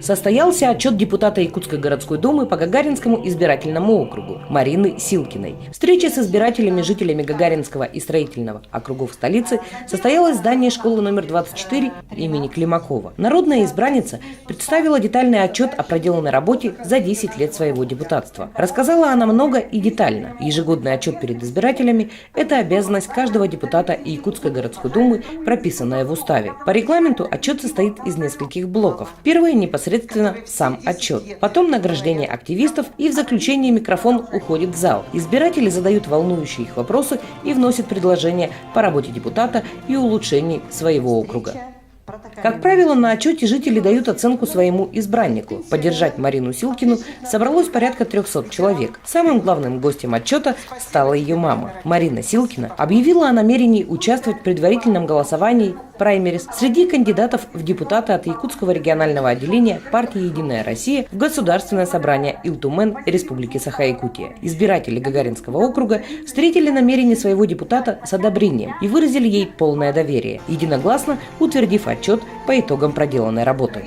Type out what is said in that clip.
Состоялся отчет депутата Якутской городской думы по Гагаринскому избирательному округу Марины Силкиной. Встреча с избирателями, жителями Гагаринского и Строительного округов столицы состоялась в здании школы номер 24 имени Климакова. Народная избранница представила детальный отчет о проделанной работе за 10 лет своего депутатства. Рассказала она много и детально. Ежегодный отчет перед избирателями – это обязанность каждого депутата Якутской городской думы, прописанная в уставе. По регламенту отчет состоит из нескольких блоков. Первое – непосредственно сам отчет. Потом награждение активистов, и в заключение микрофон уходит в зал. Избиратели задают волнующие их вопросы и вносят предложения по работе депутата и улучшению своего округа. Как правило, на отчете жители дают оценку своему избраннику. Поддержать Марину Силкину собралось порядка 300 человек. Самым главным гостем отчета стала ее мама. Марина Силкина объявила о намерении участвовать в предварительном голосовании праймерис среди кандидатов в депутаты от Якутского регионального отделения партии «Единая Россия» в Государственное собрание Илтумен Республики Саха-Якутия. Избиратели Гагаринского округа встретили намерение своего депутата с одобрением и выразили ей полное доверие, единогласно утвердив отчет по итогам проделанной работы.